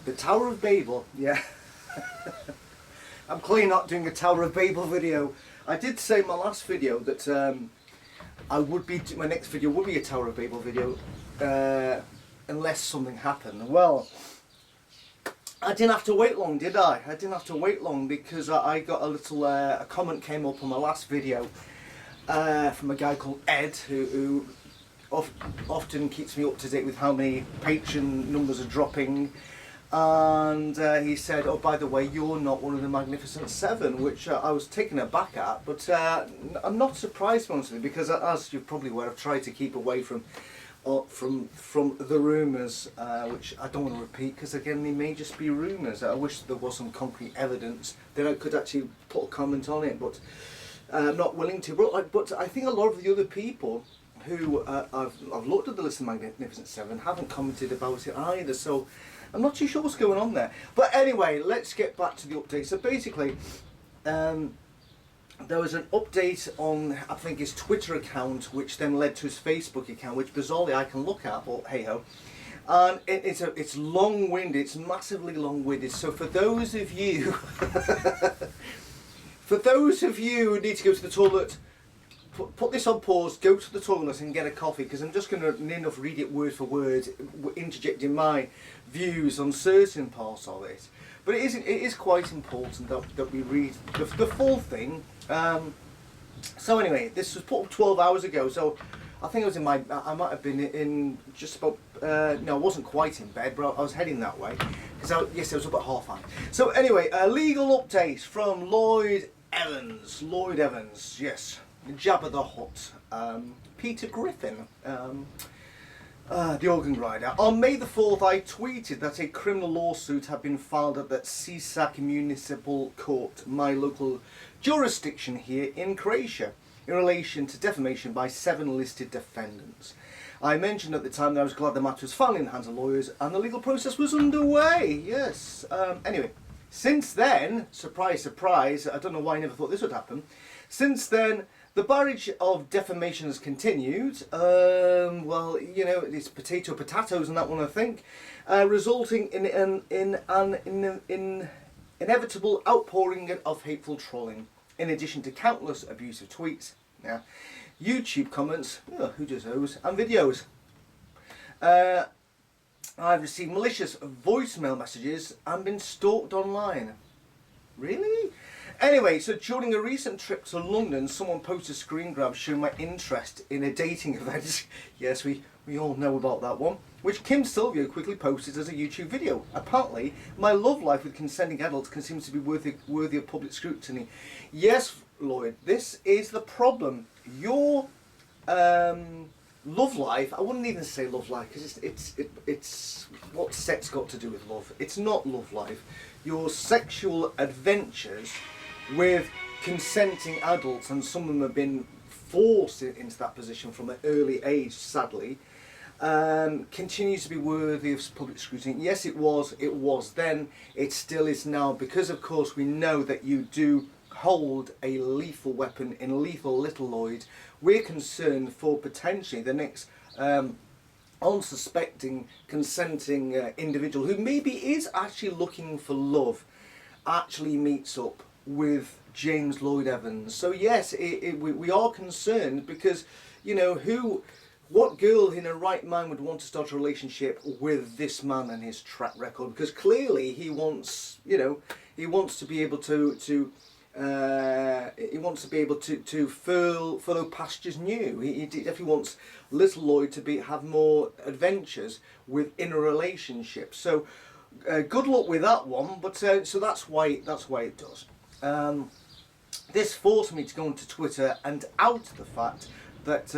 The Tower of Babel, yeah. I'm clearly not doing a Tower of Babel video. I did say in my last video that my next video would be a Tower of Babel video, unless something happened. Well, I didn't have to wait long, did I? I didn't have to wait long because I got a little a comment came up on my last video from a guy called Ed who often keeps me up to date with how many Patreon numbers are dropping. And he said, oh, by the way, you're not one of the Magnificent Seven, which I was taken aback at, but I'm not surprised, honestly, because as you're probably aware, I've tried to keep away from the rumours, which I don't want to repeat, because again, they may just be rumours. I wish there was some concrete evidence that I could actually put a comment on it, but I'm not willing to. But I think a lot of the other people who I've looked at the list of Magnificent Seven haven't commented about it either, so I'm not too sure what's going on there. But anyway, let's get back to the update. So basically, there was an update on, I think, his Twitter account, which then led to his Facebook account, which bizarrely I can look at, but hey ho. And it's long-winded, it's massively long-winded. So for those of you, who need to go to the toilet, put this on pause, go to the toilet and get a coffee, because I'm just going to near enough read it word for word, interjecting my views on certain parts of it. But it is quite important that we read the full thing. So anyway, this was put up 12 hours ago, so I think I might have been in just about, no, I wasn't quite in bed, but I was heading that way, because I was up at 5:30. So anyway, a legal update from Lloyd Evans, yes. Jabba the Hutt, Peter Griffin, the organ grinder. On May the 4th, I tweeted that a criminal lawsuit had been filed at the Sisak Municipal Court, my local jurisdiction here in Croatia, in relation to defamation by 7 listed defendants. I mentioned at the time that I was glad the matter was finally in the hands of lawyers and the legal process was underway. Yes. Anyway, since then, surprise, surprise, I don't know why I never thought this would happen. Since then, the barrage of defamation has continued. Well, you know, it's potatoes and that one, I think, resulting in an inevitable outpouring of hateful trolling, in addition to countless abusive tweets, YouTube comments, who does those, and videos. I've received malicious voicemail messages and been stalked online. Really? Anyway, so during a recent trip to London, someone posted a screen grab showing my interest in a dating event. Yes, we all know about that one. Which Kim Silvio quickly posted as a YouTube video. Apparently, my love life with consenting adults seems to be worthy of public scrutiny. Yes, Lloyd, this is the problem. Your love life, I wouldn't even say love life, because it's what sex got to do with love. It's not love life. Your sexual adventures with consenting adults, and some of them have been forced into that position from an early age, sadly, continues to be worthy of public scrutiny. Yes, it was then, it still is now, because of course we know that you do hold a lethal weapon in lethal little Lloyd. We're concerned for potentially the next unsuspecting, consenting individual who maybe is actually looking for love, actually meets up with James Lloyd Evans. So yes, we are concerned, because, you know, what girl in her right mind would want to start a relationship with this man and his track record? Because clearly he wants, you know, he wants to be able to furrow pastures new. He definitely wants little Lloyd to have more adventures within a relationship. So good luck with that one. But so that's why it does. This forced me to go onto Twitter and out the fact that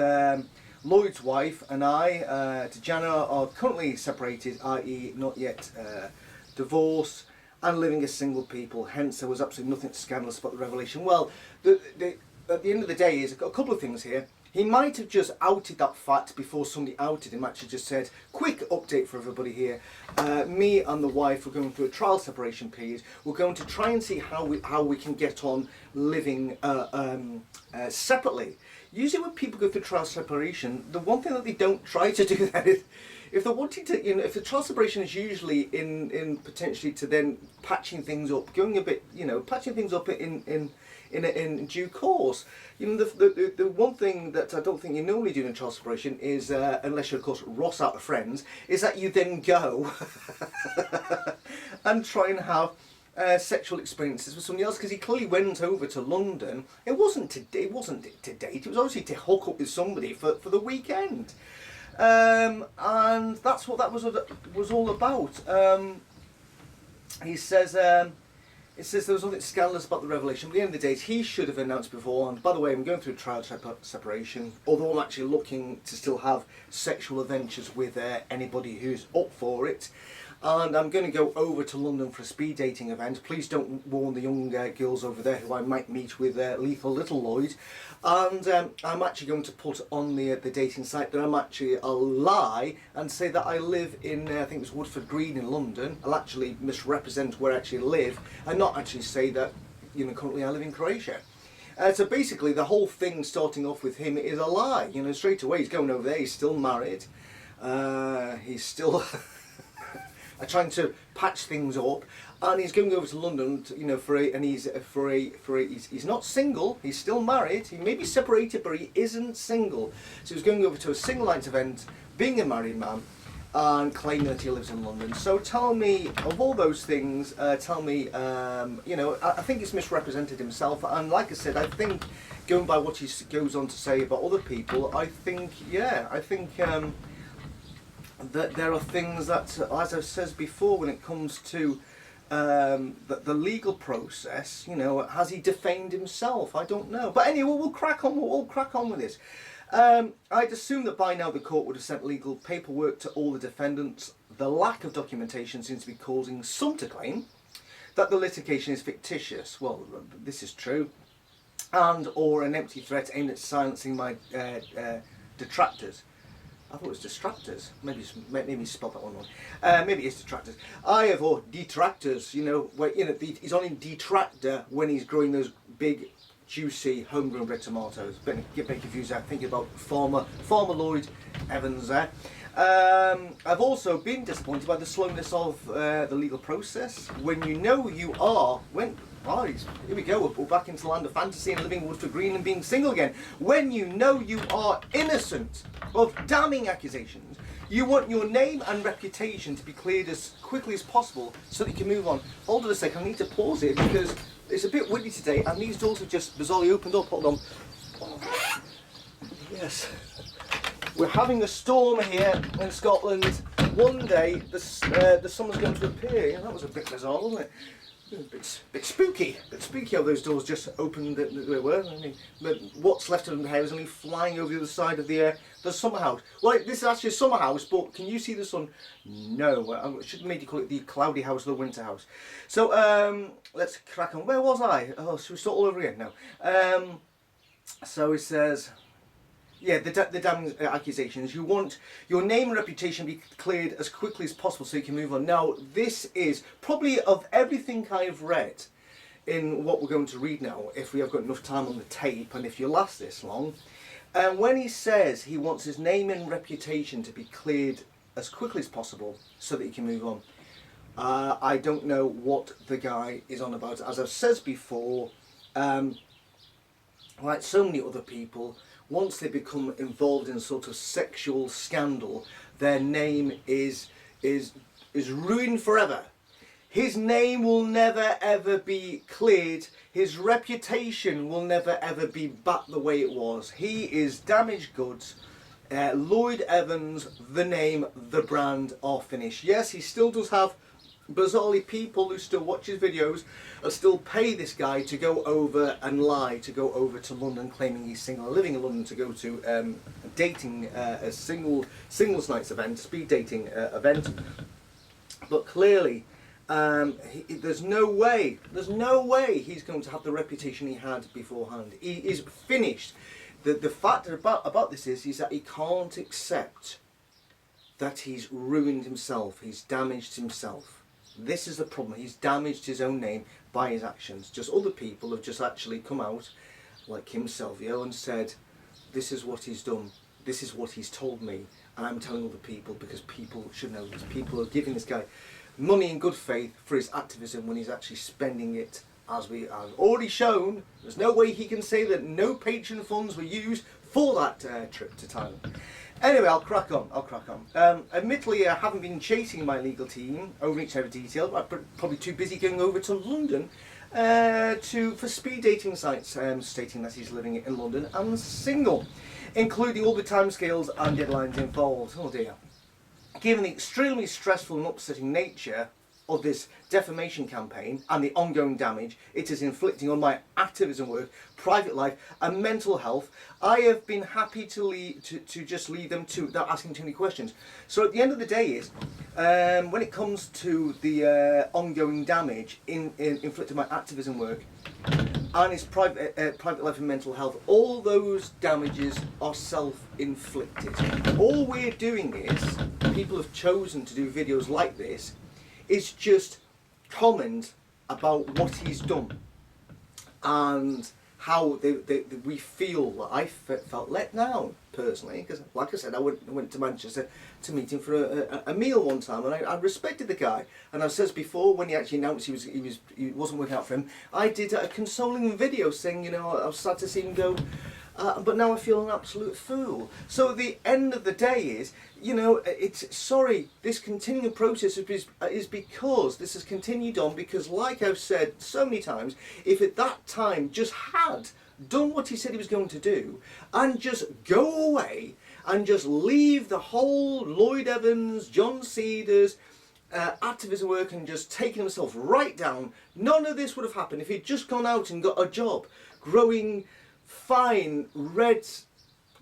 Lloyd's wife and I, Dejana, are currently separated, i.e. not yet divorced, and living as single people. Hence, there was absolutely nothing scandalous about the revelation. Well, at the end of the day, is a couple of things here. He might have just outed that fact before somebody outed him. Actually, just said, "Quick update for everybody here. Me and the wife are going through a trial separation period. We're going to try and see how we can get on living separately." Usually, when people go through trial separation, the one thing that they don't try to do that if they're wanting to, you know, if the trial separation is usually in potentially to then patching things up, going a bit, you know, patching things up in due course. You know, the one thing that I don't think you normally do in trial separation is, unless you're of course Ross out of Friends, is that you then go and try and have sexual experiences with somebody else, because he clearly went over to London. It wasn't to date. It was obviously to hook up with somebody for the weekend, and that's what that was all about. He says. It says there was nothing scandalous about the revelation. But at the end of the day, he should have announced before. And by the way, I'm going through trial separation, although I'm actually looking to still have sexual adventures with anybody who's up for it. And I'm going to go over to London for a speed dating event. Please don't warn the young girls over there who I might meet with Lethal Little Lloyd. And I'm actually going to put on the dating site that I'm actually a lie and say that I live in, I think it's Woodford Green in London. I'll actually misrepresent where I actually live and not actually say that, you know, currently I live in Croatia. So basically the whole thing starting off with him is a lie. You know, straight away he's going over there, he's still married. He's still... trying to patch things up, and he's going over to London, to, you know, he's not single. He's still married. He may be separated, but he isn't single. So he's going over to a single night event, being a married man, and claiming that he lives in London. So tell me, of all those things, tell me, you know, I think he's misrepresented himself, and like I said, I think going by what he goes on to say about other people, I think, yeah, I think. That there are things that, as I've said before, when it comes to the legal process, you know, has he defamed himself? I don't know. But anyway, we'll crack on. We'll crack on with this. I'd assume that by now the court would have sent legal paperwork to all the defendants. The lack of documentation seems to be causing some to claim that the litigation is fictitious. Well, this is true. And or an empty threat aimed at silencing my detractors. I thought it was distractors. Maybe spelled that one wrong. Maybe it's detractors. Or detractors. You know, where he's only detractor when he's growing those big, juicy, homegrown red tomatoes. Get confused. I'm thinking about Farmer Lloyd Evans there. I've also been disappointed by the slowness of the legal process. When you know you are here we go, we're back into the land of fantasy and living Woodford Green and being single again. When you know you are innocent of damning accusations, you want your name and reputation to be cleared as quickly as possible so that you can move on. Hold on a sec, I need to pause it because it's a bit windy today and these doors have just bizarrely opened up. Hold on. Yes. We're having a storm here in Scotland. One day the summer's going to appear. Yeah, that was a bit bizarre, wasn't it? A bit spooky how those doors just opened the way they were. I mean, but what's left of them here is only flying over the other side of the summer house. Well, this is actually a summer house, but can you see the sun? No. I should maybe call it the cloudy house or the winter house. So let's crack on. Where was I? Oh, should we start all over again? No. So it says. Yeah, the damning accusations. You want your name and reputation to be cleared as quickly as possible so you can move on. Now, this is probably of everything I've read in what we're going to read now, if we have got enough time on the tape and if you last this long. And when he says he wants his name and reputation to be cleared as quickly as possible so that he can move on, I don't know what the guy is on about. As I've said before, like so many other people, once they become involved in sort of sexual scandal, their name is ruined forever. His name will never ever be cleared. His reputation will never ever be back the way it was. He is damaged goods. Lloyd Evans, the name, the brand are finished. Yes, he still does have bizarrely people who still watch his videos and still pay this guy to go over and lie, to go over to London claiming he's single, living in London, to go to dating a singles nights event, speed dating event. But clearly there's no way he's going to have the reputation he had beforehand. He is finished. The fact about this is that he can't accept that he's ruined himself, he's damaged himself. This is the problem. He's damaged his own name by his actions. Just other people have just actually come out, like Kim Salvio, and said, this is what he's done, this is what he's told me, and I'm telling other people because people should know this. People are giving this guy money in good faith for his activism when he's actually spending it, as we have already shown. There's no way he can say that no patron funds were used for that trip to Thailand. Anyway, I'll crack on. Admittedly, I haven't been chasing my legal team over each and every detail. I'm probably too busy going over to London for speed dating sites, stating that he's living in London and single, including all the timescales and deadlines involved. Oh dear. Given the extremely stressful and upsetting nature of this defamation campaign and the ongoing damage it is inflicting on my activism work, private life and mental health, I have been happy to just leave them to without asking too many questions. So at the end of the day is, when it comes to the ongoing damage inflicted by activism work and his private life and mental health, all those damages are self-inflicted. All we're doing is, people have chosen to do videos like this, is just comment about what he's done and how we feel. That I felt let down personally, because like I said, I went to Manchester to meet him for a meal one time, and I respected the guy. And I've said before, when he actually announced he wasn't working out for him, I did a consoling video saying, you know, I was sad to see him go. But now I feel an absolute fool. So the end of the day is, you know, this continuing process is because this has continued on because, like I've said so many times, if at that time just had done what he said he was going to do and just go away and just leave the whole Lloyd Evans, John Cedars, activism work and just taken himself right down, none of this would have happened. If he'd just gone out and got a job growing fine, red,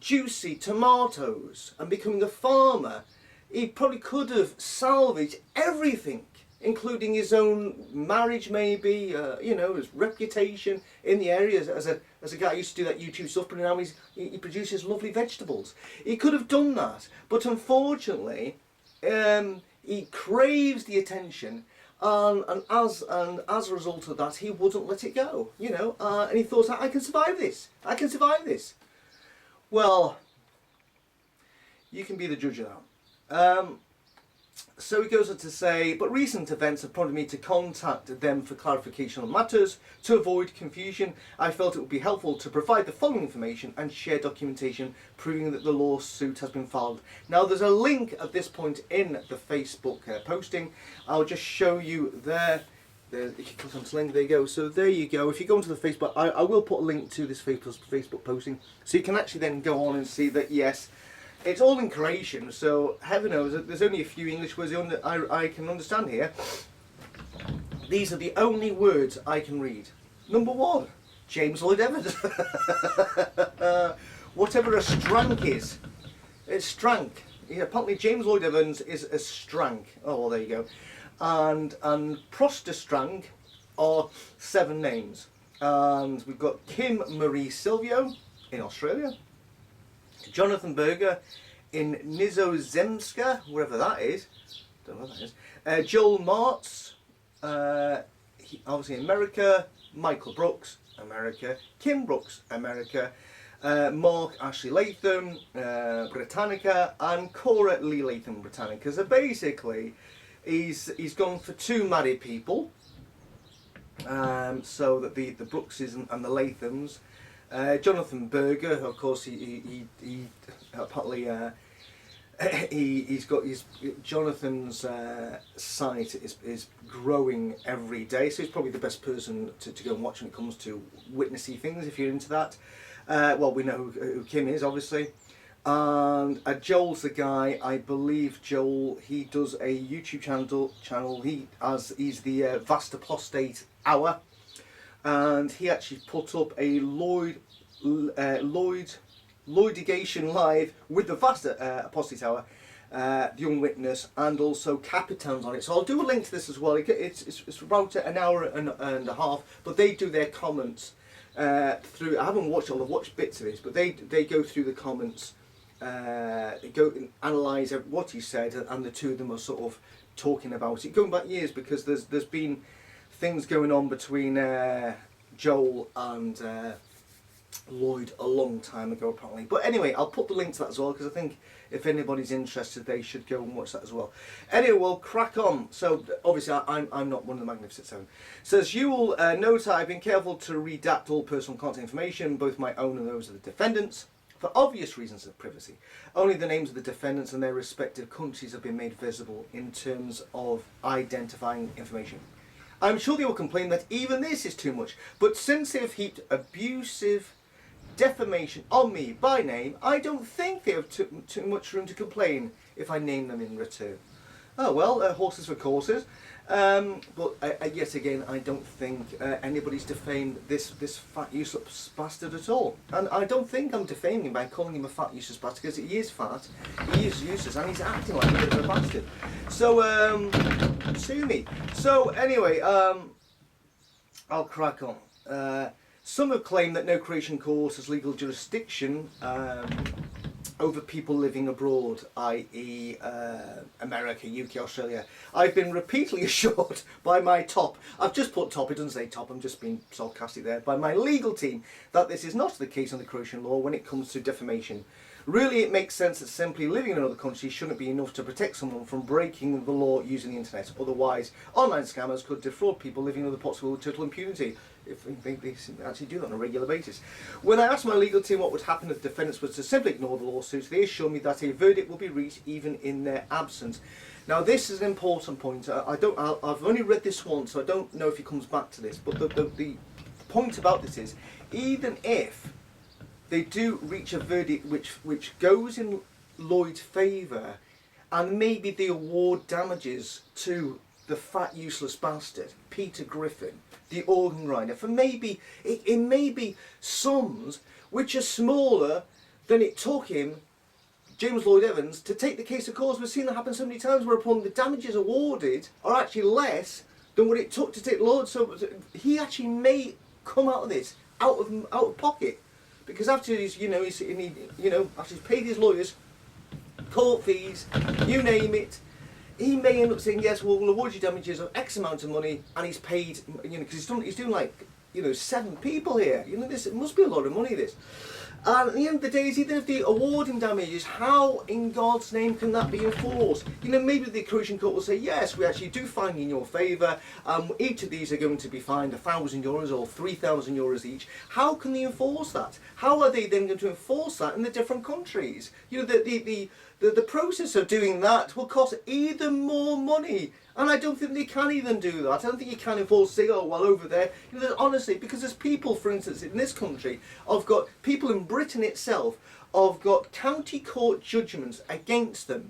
juicy tomatoes and becoming a farmer, he probably could have salvaged everything, including his own marriage, maybe, you know, his reputation in the area as a guy who used to do that YouTube stuff, but now he produces lovely vegetables. He could have done that, but unfortunately, he craves the attention. And as a result of that, he wouldn't let it go, you know, and he thought, I can survive this. I can survive this. Well, you can be the judge of that. So he goes on to say, but recent events have prompted me to contact them for clarification on matters. To avoid confusion, I felt it would be helpful to provide the following information and share documentation proving that the lawsuit has been filed. Now there's a link at this point in the Facebook posting. I'll just show you there. If you click on this link, there you go. So there you go. If you go into the Facebook, I will put a link to this Facebook posting, so you can actually then go on and see that yes, it's all in Croatian, so heaven knows that there's only a few English words I can understand here. These are the only words I can read. Number one, James Lloyd Evans. Whatever a strank is, it's strank. Yeah, apparently James Lloyd Evans is a strank. Oh, well, there you go. And Prostastrank are 7 names. And we've got Kim Marie Silvio in Australia, Jonathan Berger in Nizozemska, wherever that is, don't know what that is, Joel Martz, obviously America, Michael Brooks, America, Kim Brooks, America, Mark Ashley Latham, Britannica, and Cora Lee Latham, Britannica. So basically, he's gone for 2 married people, so that the Brookses and the Lathams. Jonathan Berger, of course, he apparently he's got Jonathan's site is growing every day, so he's probably the best person to go and watch when it comes to witnessy things if you're into that. Well, we know who Kim is, obviously, and Joel's the guy. I believe Joel, he does a YouTube channel. He's the Vastapostate Hour. And he actually put up a Lloydegation live with the Vasta Apostate Hour, the Young Witness, and also Capitans on it. So I'll do a link to this as well. It's about an hour and a half, but they do their comments through. I haven't watched all. I've watched bits of this, but they go through the comments, they go and analyse what he said, and the two of them are sort of talking about it, going back years, because there's been things going on between Joel and Lloyd a long time ago apparently. But anyway, I'll put the link to that as well, because I think if anybody's interested they should go and watch that as well. Anyway, we'll crack on. So obviously I'm not one of the Magnificent Seven. So as you will note, I've been careful to redact all personal contact information, both my own and those of the defendants, for obvious reasons of privacy. Only the names of the defendants and their respective countries have been made visible in terms of identifying information. I'm sure they will complain that even this is too much, but since they have heaped abusive defamation on me by name, I don't think they have too much room to complain if I name them in return. Oh well, horses for courses. But yet again, I don't think anybody's defamed this fat useless bastard at all. And I don't think I'm defaming him by calling him a fat useless bastard, because he is fat, he is useless, and he's acting like a bit of a bastard. So, sue me. So anyway, I'll crack on. Some have claimed that no Croatian court has legal jurisdiction over people living abroad, i.e. America, UK, Australia. I've been repeatedly assured by my top, I've just put top, it doesn't say top, I'm just being sarcastic there, by my legal team, that this is not the case under Croatian law when it comes to defamation. Really, it makes sense that simply living in another country shouldn't be enough to protect someone from breaking the law using the internet. Otherwise, online scammers could defraud people living in other parts of the world with total impunity, if they actually do that on a regular basis. When I asked my legal team what would happen if the defendants were to simply ignore the lawsuits, they assured me that a verdict will be reached even in their absence. Now, this is an important point. I've only read this once, so I don't know if he comes back to this. But the point about this is, even if they do reach a verdict which goes in Lloyd's favour, and maybe they award damages to the fat useless bastard, Peter Griffin, the organ grinder, for maybe, it may be sums which are smaller than it took him, James Lloyd Evans, to take the case to court. We've seen that happen so many times, whereupon the damages awarded are actually less than what it took to take Lloyd. So he actually may come out of this out of pocket. Because after after he's paid his lawyers, court fees, you name it, he may end up saying, yes, we'll award you damages of X amount of money, and he's paid, because he's doing like, 7 people here. It must be a lot of money, this. And at the end of the day, even if they award him damages, how in God's name can that be enforced? Maybe the Croatian court will say, yes, we actually do find in your favour, each of these are going to be fined €1,000 or 3,000 euros each. How can they enforce that? How are they then going to enforce that in the different countries? The process of doing that will cost even more money. And I don't think they can even do that. I don't think you can enforce, say, oh, well, over there. Honestly, because there's people, for instance, in this country, I've got people in Britain itself, have got county court judgments against them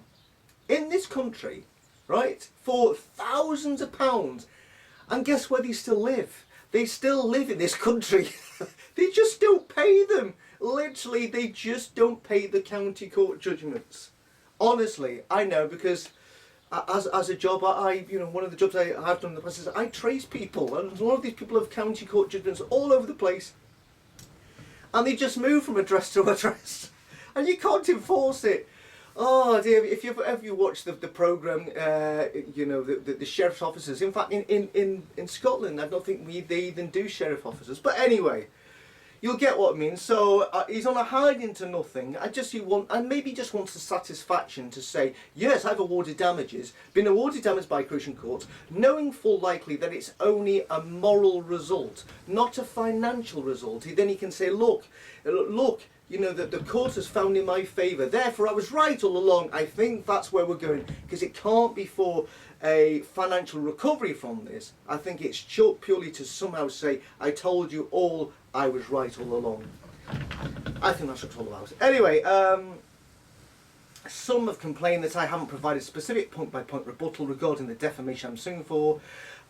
in this country, right, for thousands of pounds. And guess where they still live? They still live in this country. They just don't pay them. Literally, they just don't pay the county court judgments. Honestly, I know, because as a job, one of the jobs I've done in the past is I trace people, and a lot of these people have county court judgments all over the place, and they just move from address to address, and you can't enforce it. Oh dear! If you ever watch the programme, the sheriff's officers. In fact, in Scotland, I don't think they even do sheriff officers. But anyway, you'll get what I mean. So he's on a hide into nothing. And maybe just wants the satisfaction to say, yes, I've awarded damages, been awarded damage by Croatian courts, knowing full likely that it's only a moral result, not a financial result. Then he can say, look, that the court has found in my favour. Therefore, I was right all along. I think that's where we're going, because it can't be for a financial recovery from this. I think it's purely to somehow say, I told you all, I was right all along. I think that's what it's all about. Anyway, some have complained that I haven't provided specific point-by-point rebuttal regarding the defamation I'm suing for.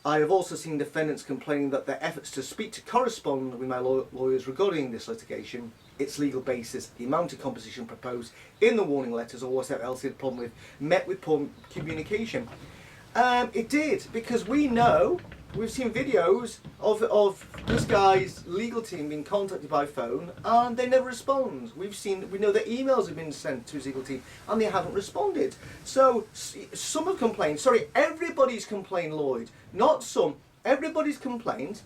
I have also seen defendants complaining that their efforts to speak to correspond with my lawyers regarding this litigation, its legal basis, the amount of composition proposed in the warning letters, or whatever else they had a problem with, met with poor communication. It did, because we know, we've seen videos of this guy's legal team being contacted by phone, and they never respond. We know that emails have been sent to his legal team, and they haven't responded. So some have complained. Sorry, everybody's complained, Lloyd. Not some. Everybody's complained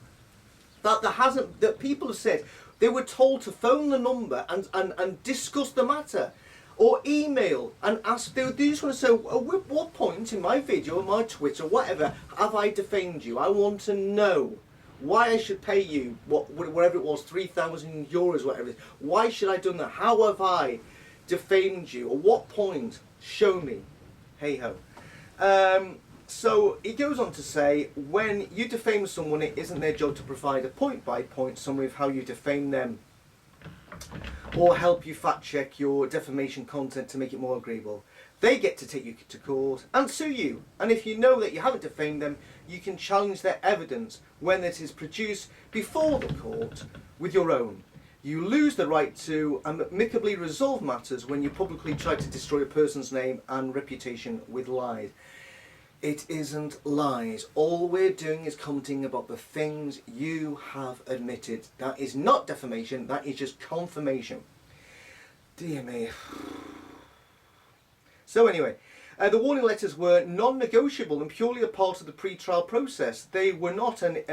that that people have said, They were told to phone the number and discuss the matter, or email and ask. They just want to say, at what point in my video, or my Twitter, whatever, have I defamed you? I want to know why I should pay you whatever it was, €3,000, whatever it is. Why should I have done that? How have I defamed you? At what point? Show me. Hey ho. So he goes on to say, when you defame someone, it isn't their job to provide a point-by-point summary of how you defame them, or help you fact-check your defamation content to make it more agreeable. They get to take you to court and sue you. And if you know that you haven't defamed them, you can challenge their evidence when it is produced before the court with your own. You lose the right to amicably resolve matters when you publicly try to destroy a person's name and reputation with lies. It isn't lies. All we're doing is commenting about the things you have admitted. That is not defamation, that is just confirmation. Dear me. So anyway, the warning letters were non-negotiable and purely a part of the pre-trial process. They were not an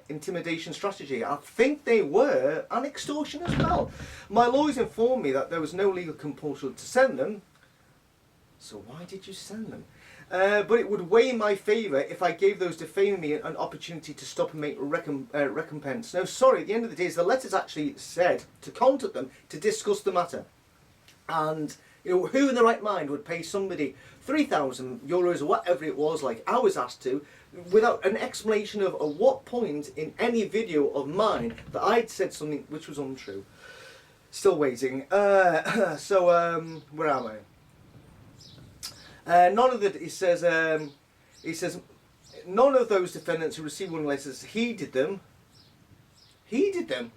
intimidation strategy. I think they were an extortion as well. My lawyers informed me that there was no legal compulsion to send them. So why did you send them? But it would weigh in my favour if I gave those defaming me an opportunity to stop and make recompense. No, sorry, at the end of the day, the letters actually said to contact them to discuss the matter. And you know, who in the right mind would pay somebody €3,000 or whatever it was, like I was asked to, without an explanation of at what point in any video of mine that I'd said something which was untrue. Still waiting. So where am I? None of the, he says none of those defendants who received warning letters heeded them.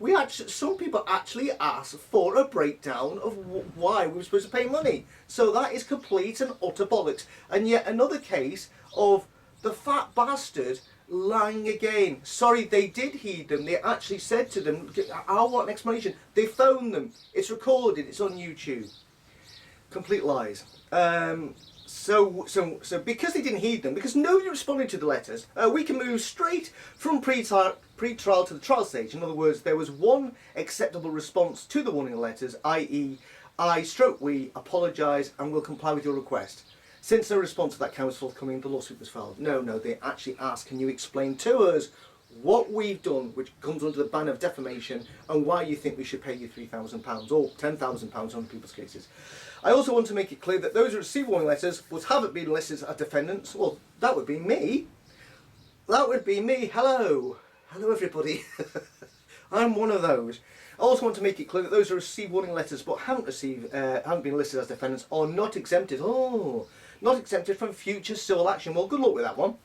We actually, some people actually asked for a breakdown of why we were supposed to pay money. So that is complete and utter bollocks. And yet another case of the fat bastard lying again. Sorry, they did heed them. They actually said to them, I want an explanation. They phoned them. It's recorded. It's on YouTube. Complete lies. So because they didn't heed them, because nobody responded to the letters, we can move straight from pre-trial to the trial stage. In other words, there was one acceptable response to the warning letters, i.e. we apologise and will comply with your request. Since no response to that count was forthcoming, the lawsuit was filed. No, they actually asked, can you explain to us what we've done, which comes under the ban of defamation, and why you think we should pay you £3,000 or £10,000 on people's cases. I also want to make it clear that those who receive warning letters but haven't been listed as defendants, well, that would be me. That would be me. Hello everybody. I'm one of those. I also want to make it clear that those who receive warning letters but haven't been listed as defendants are not exempted. Not exempted from future civil action. Well, good luck with that one.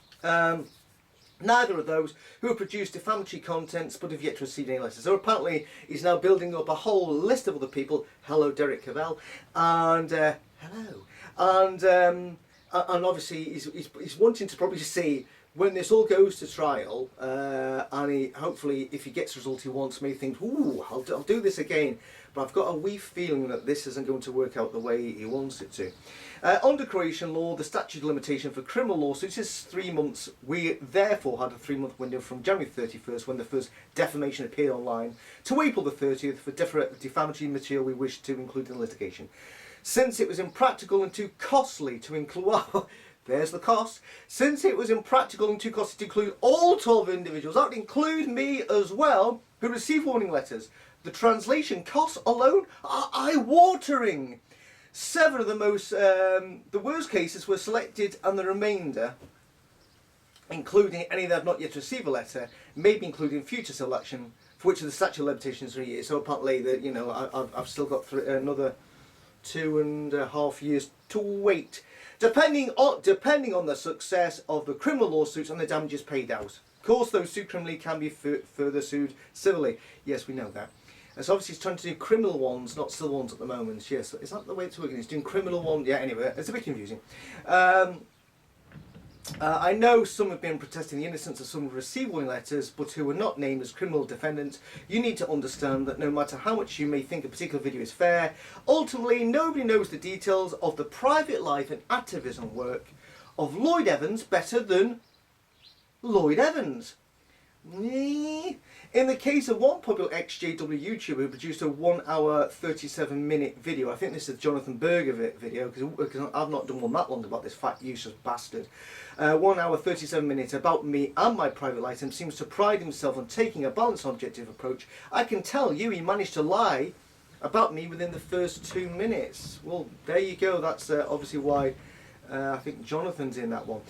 Neither of those who have produced defamatory contents but have yet to receive any letters. So apparently he's now building up a whole list of other people. Hello, Derek Cavell, and hello, and obviously he's wanting to probably see when this all goes to trial, and he hopefully, if he gets the result he wants, may think, ooh, I'll do this again. But I've got a wee feeling that this isn't going to work out the way he wants it to. Under Croatian law, the statute of limitation for criminal lawsuits is 3 months. We therefore had a 3-month window from January 31st, when the first defamation appeared online, to April the 30th for defamatory material we wished to include in litigation. Since it was impractical and too costly to include... Well, there's the cost. Since it was impractical and too costly to include all 12 individuals, that would include me as well, who received warning letters. The translation costs alone are eye-watering. 7 of the the worst cases were selected, and the remainder, including any that have not yet received a letter, may be included in future civil action, for which the statute of limitations is 3 years. So apparently, I've still got another 2.5 years to wait, depending on the success of the criminal lawsuits and the damages paid out. Of course, those sued criminally can be further sued civilly. Yes, we know that. And so obviously he's trying to do criminal ones, not civil ones at the moment. Yes, is that the way it's working? He's doing criminal ones. Yeah, anyway, it's a bit confusing. I know some have been protesting the innocence of some who received warning letters, but who were not named as criminal defendants. You need to understand that no matter how much you may think a particular video is fair, ultimately nobody knows the details of the private life and activism work of Lloyd Evans better than Lloyd Evans. In the case of one popular ex-JW YouTuber who produced a 1 hour 37-minute video, I think this is a Jonathan Berger video, because I've not done one that long about this fat useless bastard. 1 hour 37 minutes about me and my private life, and seems to pride himself on taking a balanced and objective approach. I can tell you he managed to lie about me within the first 2 minutes. Well, there you go. That's obviously why I think Jonathan's in that one.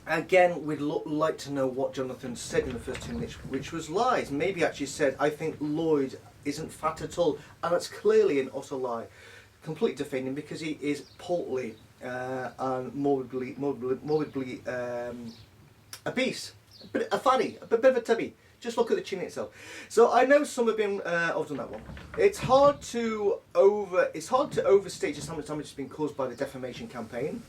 Again, we'd like to know what Jonathan said in the first 2 minutes, which was lies. Maybe actually said, I think Lloyd isn't fat at all, and that's clearly an utter lie. Completely defending, because he is portly and morbidly obese, a fatty, a bit of a tubby. Just look at the chin itself. So I know some have been. I've done that one. It's hard to overstate just how much damage has been caused by the defamation campaign.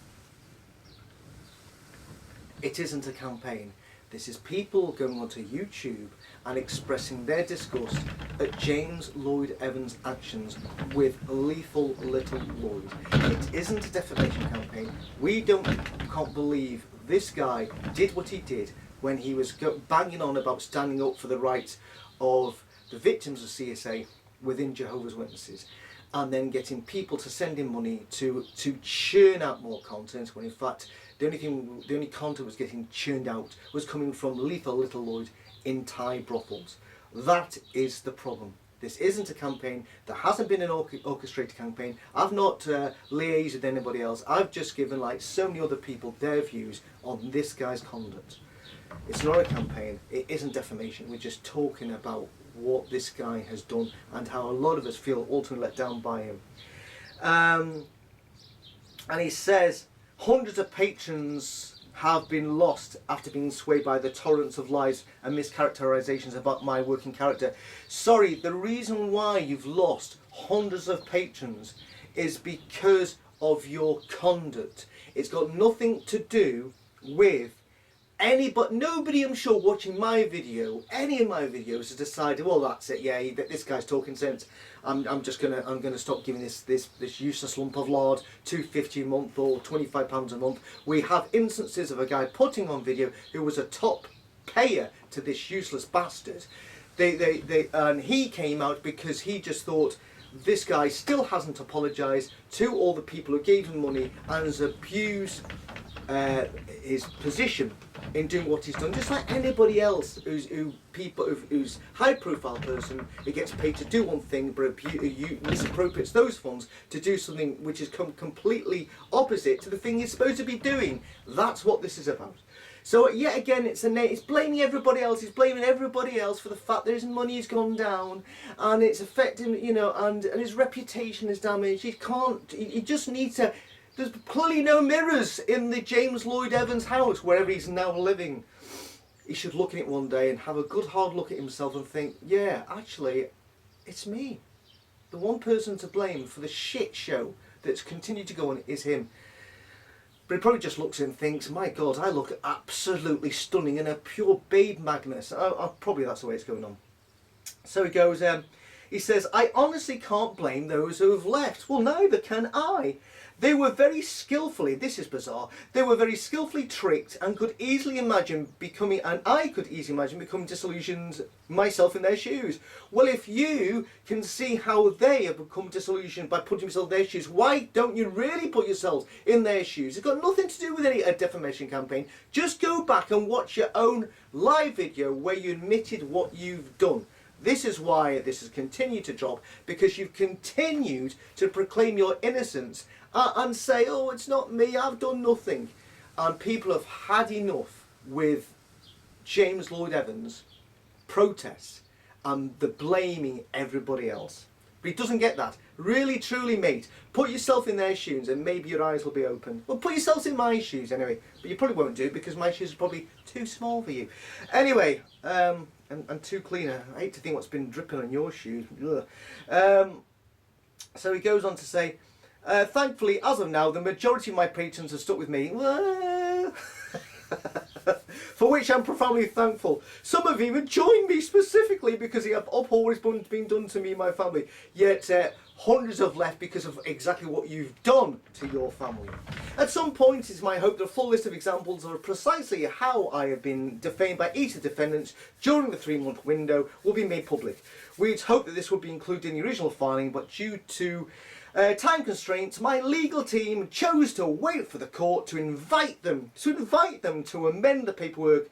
It isn't a campaign. This is people going onto YouTube and expressing their disgust at James Lloyd Evans' actions with lethal little Lloyd. It isn't a defamation campaign. We can't believe this guy did what he did when he was banging on about standing up for the rights of the victims of CSA within Jehovah's Witnesses, and then getting people to send him money to churn out more content, when in fact the only content was getting churned out was coming from lethal little Lloyd in Thai brothels. That is the problem. This isn't a campaign. There hasn't been an orchestrated campaign. I've not liaised with anybody else. I've just given, like so many other people, their views on this guy's conduct. It's not a campaign. It isn't defamation. We're just talking about what this guy has done and how a lot of us feel ultimately let down by him. And he says hundreds of patrons have been lost after being swayed by the torrents of lies and mischaracterizations about my working character. Sorry, the reason why you've lost hundreds of patrons is because of your conduct. It's got nothing to do with nobody, I'm sure, watching my video, any of my videos, has decided, well, that's it, yeah, this guy's talking sense. I'm gonna stop giving this useless lump of lard $2.50 a month or £25 a month. We have instances of a guy putting on video who was a top payer to this useless bastard. And he came out because he just thought this guy still hasn't apologised to all the people who gave him money and has abused his position in doing what he's done, just like anybody else who's high-profile person who gets paid to do one thing but misappropriates those funds to do something which is completely opposite to the thing he's supposed to be doing. That's what this is about. So yet again, it's blaming everybody else. He's blaming everybody else for the fact that his money has gone down and it's affecting, and his reputation is damaged. He just needs to. There's clearly no mirrors in the James Lloyd Evans house, wherever he's now living. He should look at it one day and have a good hard look at himself and think, yeah, actually, it's me. The one person to blame for the shit show that's continued to go on is him. But he probably just looks and thinks, my God, I look absolutely stunning and a pure babe Magnus. Probably that's the way it's going on. So he goes, he says, I honestly can't blame those who have left. Well, neither can I. They were very skillfully, this is bizarre, they were very skillfully tricked and could easily imagine becoming, and I could easily imagine becoming disillusioned myself in their shoes. Well, if you can see how they have become disillusioned by putting yourself in their shoes, why don't you really put yourselves in their shoes? It's got nothing to do with any defamation campaign. Just go back and watch your own live video where you admitted what you've done. This is why this has continued to drop, because you've continued to proclaim your innocence and say, oh, it's not me, I've done nothing. And people have had enough with James Lloyd Evans' protests and the blaming everybody else. But he doesn't get that. Really, truly, mate, put yourself in their shoes and maybe your eyes will be open. Well, put yourselves in my shoes anyway, but you probably won't do because my shoes are probably too small for you. Anyway, and too clean. I hate to think what's been dripping on your shoes. So he goes on to say, thankfully, as of now, the majority of my patrons have stuck with me. for which I'm profoundly thankful. Some have even joined me specifically because it have always been done to me and my family. Yet hundreds have left because of exactly what you've done to your family. At some point, it's my hope that a full list of examples of precisely how I have been defamed by each of the defendants during the 3-month window will be made public. We'd hoped that this would be included in the original filing, but due to time constraints, my legal team chose to wait for the court to invite them to amend the paperwork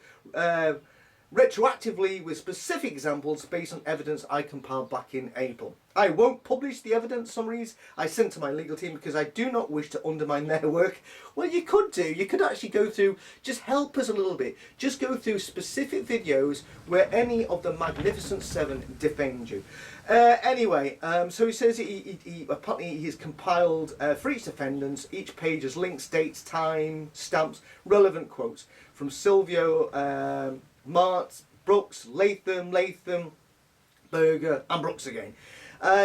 retroactively with specific examples based on evidence I compiled back in April. I won't publish the evidence summaries I sent to my legal team because I do not wish to undermine their work. Well, you could do. You could actually go through, just help us a little bit. Just go through specific videos where any of the Magnificent Seven defamed you. Anyway, so he says he apparently he's compiled for each defendant. Each page has links, dates, time, stamps, relevant quotes from Silvio, Mart, Brooks, Latham, Berger and Brooks again.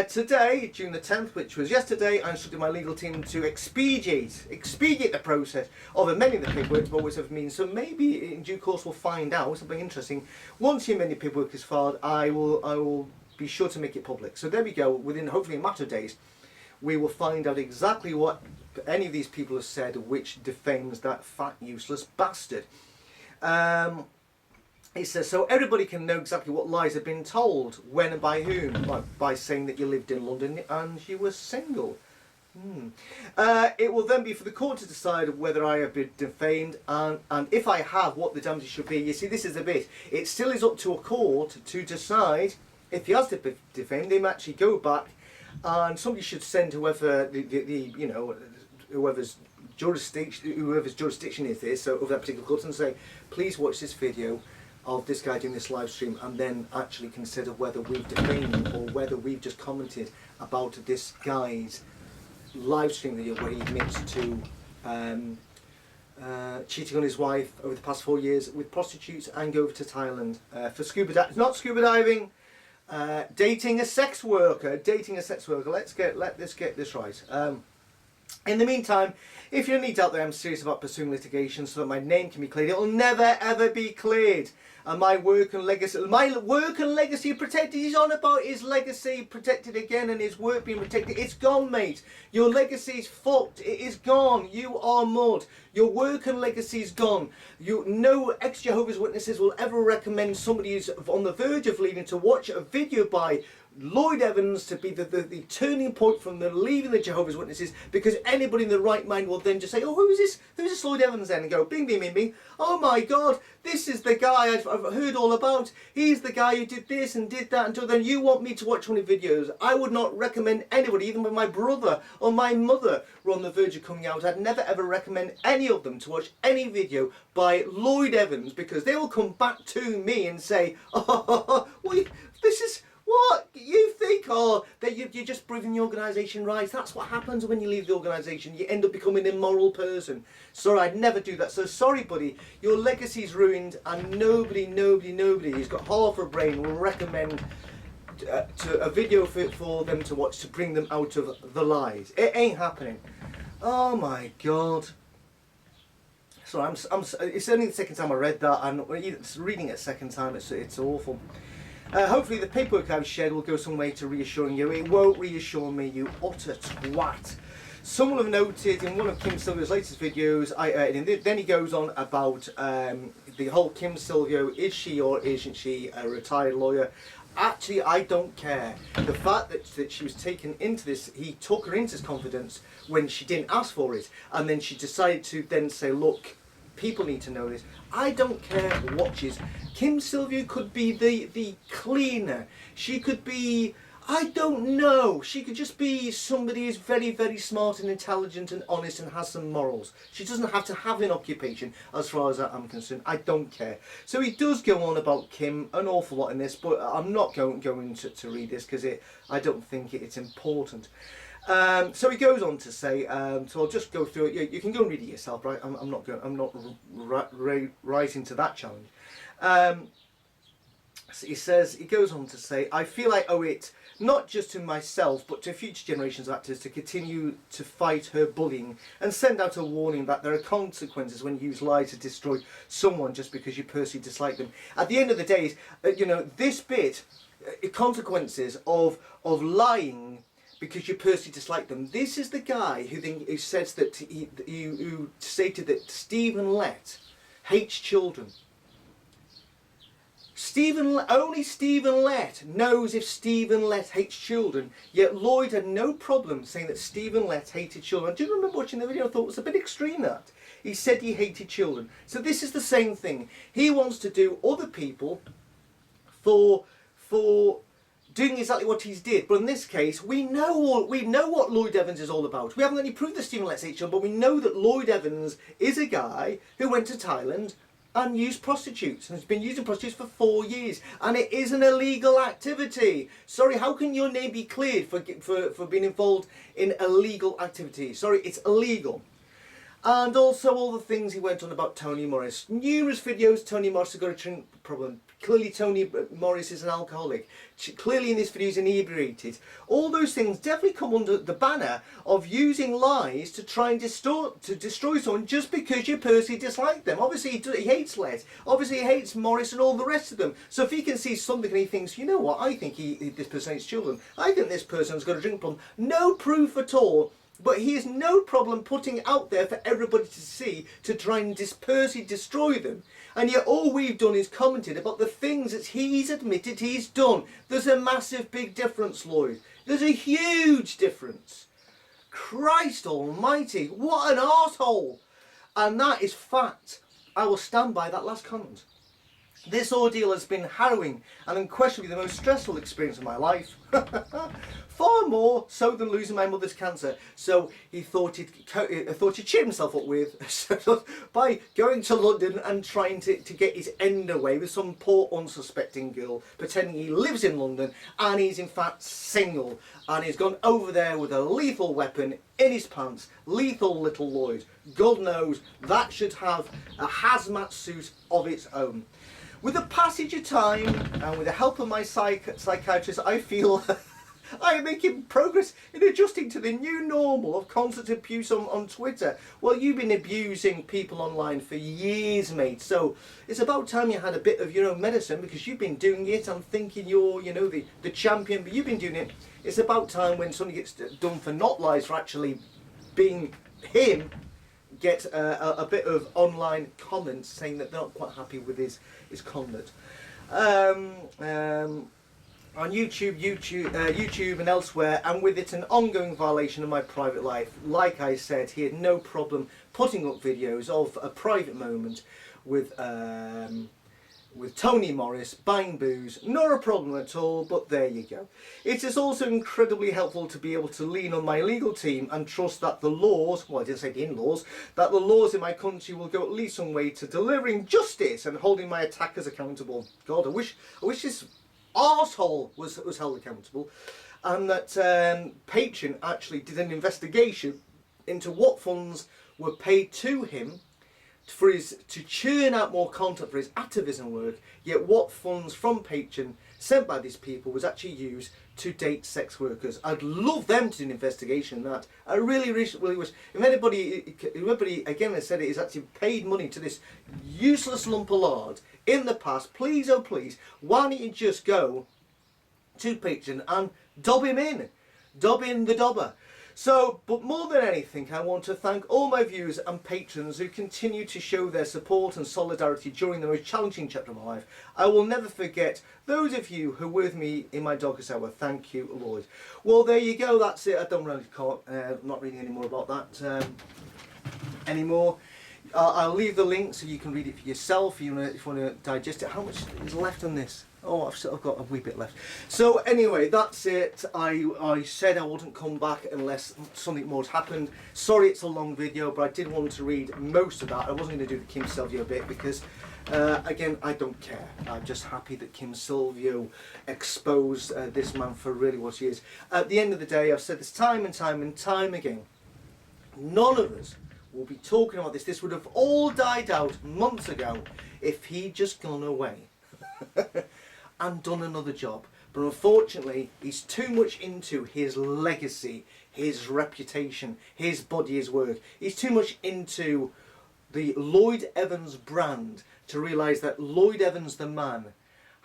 Today, June the 10th, which was yesterday, I instructed my legal team to expedite the process of amending the paperwork to always have means. So maybe in due course we'll find out something interesting. Once the amended paperwork is filed, I will be sure to make it public. So there we go. Within hopefully a matter of days, we will find out exactly what any of these people have said which defames that fat, useless bastard. He says, so everybody can know exactly what lies have been told, when and by whom, like by saying that you lived in London and you were single. It will then be for the court to decide whether I have been defamed and if I have, what the damages should be. You see, this is the bit. It still is up to a court to decide if he has been defamed. They might actually go back and somebody should send whoever whoever's jurisdiction is this, so of that particular court, and say, please watch this video of this guy doing this live stream and then actually consider whether we've defamed him or whether we've just commented about this guy's live stream video where he admits to cheating on his wife over the past 4 years with prostitutes and go over to Thailand for not scuba diving, dating a sex worker. Let's get this right. In the meantime, if you're any doubt that I'm serious about pursuing litigation so that my name can be cleared, it will never ever be cleared. And my work and legacy protected. He's on about his legacy protected again and his work being protected. It's gone, mate. Your legacy's fucked. It is gone. You are mud. Your work and legacy's gone. No ex-Jehovah's Witnesses will ever recommend somebody who's on the verge of leaving to watch a video by Lloyd Evans to be the turning point from the leaving the Jehovah's Witnesses, because anybody in the right mind will then just say, oh, who's this Lloyd Evans then? And go, bing, bing, bing, bing. Oh my God, this is the guy I've heard all about. He's the guy who did this and did that. Until then, you want me to watch one of his videos. I would not recommend anybody, even when my brother or my mother were on the verge of coming out. I'd never ever recommend any of them to watch any video by Lloyd Evans, because they will come back to me and say, oh, well, this is... What? You think, that you're just proving the organisation right. That's what happens when you leave the organisation. You end up becoming an immoral person. Sorry, I'd never do that. So sorry, buddy. Your legacy's ruined, and nobody who's got half a brain will recommend a video for them to watch to bring them out of the lies. It ain't happening. Oh my God. So it's only the second time I read that, and reading it a second time, it's awful. Hopefully the paperwork I've shared will go some way to reassuring you. It won't reassure me, you utter twat. Some will have noted in one of Kim Silvio's latest videos, then he goes on about the whole Kim Silvio, is she or isn't she a retired lawyer? Actually, I don't care. The fact that she was taken into this, he took her into his confidence when she didn't ask for it, and then she decided to then say, look, people need to know this. I don't care what she's. Kim Silvio could be the cleaner. She could be, I don't know. She could just be somebody who's very, very smart and intelligent and honest and has some morals. She doesn't have to have an occupation as far as I'm concerned. I don't care. So he does go on about Kim an awful lot in this, but I'm not going to read this because I don't think it's important. So he goes on to say, so I'll just go through it. You can go and read it yourself, right? I'm not rising to that challenge. he says, he goes on to say, I feel I owe it not just to myself but to future generations of actors to continue to fight her bullying and send out a warning that there are consequences when you use lies to destroy someone just because you personally dislike them. At the end of the day, this bit, consequences of lying because you personally dislike them. This is the guy who says that who stated that Stephen Lett hates children. Only Stephen Lett knows if Stephen Lett hates children, yet Lloyd had no problem saying that Stephen Lett hated children. I do remember watching the video, I thought it was a bit extreme that. He said he hated children. So this is the same thing. He wants to do other people for doing exactly what he's did. But in this case, we know what Lloyd Evans is all about. We haven't got any proof that Stephen Lett hates children, but we know that Lloyd Evans is a guy who went to Thailand and used prostitutes, and has been using prostitutes for 4 years, and it is an illegal activity. Sorry, how can your name be cleared for being involved in illegal activity? Sorry, it's illegal. And also all the things he went on about Tony Morris. Numerous videos, Tony Morris has got a drink problem. Clearly Tony Morris is an alcoholic. Clearly in this video he's inebriated. All those things definitely come under the banner of using lies to try and destroy someone just because you personally dislike them. Obviously he hates Les. Obviously he hates Morris and all the rest of them. So if he can see something and he thinks, you know what, I think this person hates children. I think this person's got a drink problem. No proof at all. But he has no problem putting it out there for everybody to see to try and personally destroy them. And yet all we've done is commented about the things that he's admitted he's done. There's a massive big difference, Lloyd. There's a huge difference. Christ almighty, what an arsehole. And that is fact. I will stand by that last comment. This ordeal has been harrowing and unquestionably the most stressful experience of my life. Far more so than losing my mother's cancer. So he thought he'd cheer himself up with by going to London and trying to get his end away with some poor unsuspecting girl, pretending he lives in London and he's in fact single. And he's gone over there with a lethal weapon in his pants. Lethal little Lloyd. God knows that should have a hazmat suit of its own. With the passage of time and with the help of my psychiatrist, I feel I am making progress in adjusting to the new normal of constant abuse on Twitter. Well, you've been abusing people online for years, mate. So it's about time you had a bit of, medicine, because you've been doing it. I'm thinking you're, the champion, but you've been doing it. It's about time when somebody gets done for not lies, for actually being him, get a bit of online comments saying that they're not quite happy with his conduct. On YouTube and elsewhere, and with it an ongoing violation of my private life. Like I said, he had no problem putting up videos of a private moment with Tony Morris buying booze. Not a problem at all, but there you go. It is also incredibly helpful to be able to lean on my legal team and trust that the laws, well I didn't say the in-laws, that the laws in my country will go at least some way to delivering justice and holding my attackers accountable. God, I wish this arsehole was held accountable, and that Patreon actually did an investigation into what funds were paid to him to churn out more content for his activism work, yet what funds from Patreon sent by these people was actually used to date sex workers. I'd love them to do an investigation on that. I really wish, if anybody again has said it, is actually paid money to this useless lump of lard in the past, please, oh please, why don't you just go to Patreon and dob him in. Dob in the dobber. So, but more than anything, I want to thank all my viewers and patrons who continue to show their support and solidarity during the most challenging chapter of my life. I will never forget those of you who were with me in my darkest hour. Thank you, Lord. Well, there you go. That's it. I don't really I'm not reading any more about that anymore. I'll leave the link so you can read it for yourself if you want to digest it. How much is left on this? Oh, I've got a wee bit left. So anyway, that's it. I said I wouldn't come back unless something more had happened. Sorry it's a long video, but I did want to read most of that. I wasn't going to do the Kim Silvio bit because, again, I don't care. I'm just happy that Kim Silvio exposed this man for really what he is. At the end of the day, I've said this time and time and time again, none of us will be talking about this. This would have all died out months ago if he'd just gone away. and done another job. But unfortunately, he's too much into his legacy, his reputation, his body, his work. He's too much into the Lloyd Evans brand to realise that Lloyd Evans the man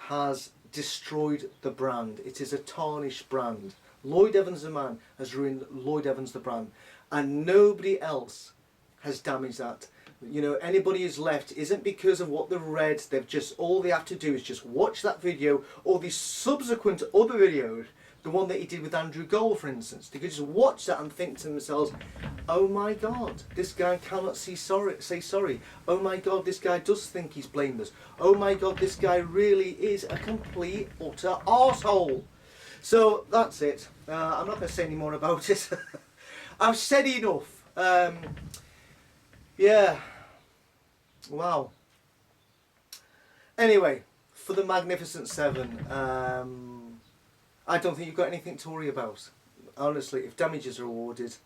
has destroyed the brand. It is a tarnished brand. Lloyd Evans the man has ruined Lloyd Evans the brand, and nobody else has damaged that. You know, anybody who's left isn't because of what they've read. They've just, all they have to do is just watch that video or the subsequent other videos, the one that he did with Andrew Gold, for instance. They could just watch that and think to themselves, oh my God, this guy cannot say sorry. Oh my God, this guy does think he's blameless. Oh my God, this guy really is a complete, utter arsehole. So that's it. I'm not going to say any more about it. I've said enough. Yeah. Wow. Anyway, for the Magnificent Seven, I don't think you've got anything to worry about. Honestly, if damages are awarded,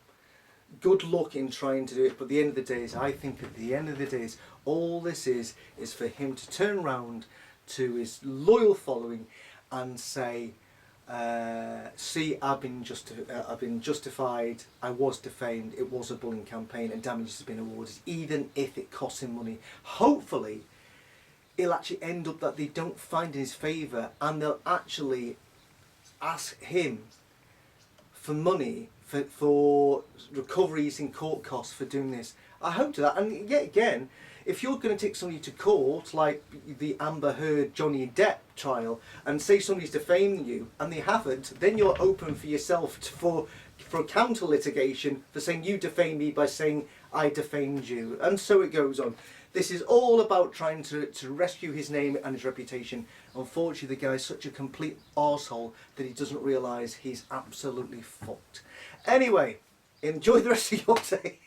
good luck in trying to do it. But at the end of the day, I think at the end of the day, all this is for him to turn around to his loyal following and say, see, I've been justified, I was defamed, it was a bullying campaign, and damages have been awarded, even if it costs him money. Hopefully, it'll actually end up that they don't find in his favour, and they'll actually ask him for money for recoveries in court costs for doing this. I hope to that. And yet again, if you're going to take somebody to court, like the Amber Heard Johnny Depp trial, and say somebody's defaming you and they haven't, then you're open for yourself for counter litigation for saying you defamed me by saying I defamed you, and so it goes on. This is all about trying to rescue his name and his reputation. Unfortunately, the guy's such a complete arsehole that he doesn't realise he's absolutely fucked. Anyway, enjoy the rest of your day.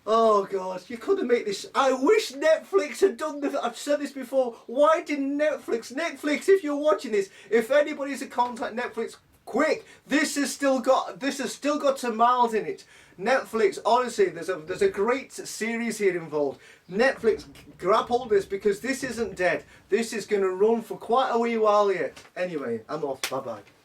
Oh God, you couldn't make this. I wish Netflix had done this. I've said this before. Why didn't Netflix, if you're watching this, if anybody's to contact Netflix, quick! This has still got some miles in it. Netflix, honestly, there's a great series here involved. Netflix, grab hold of this because this isn't dead. This is going to run for quite a wee while yet. Anyway, I'm off. Bye bye.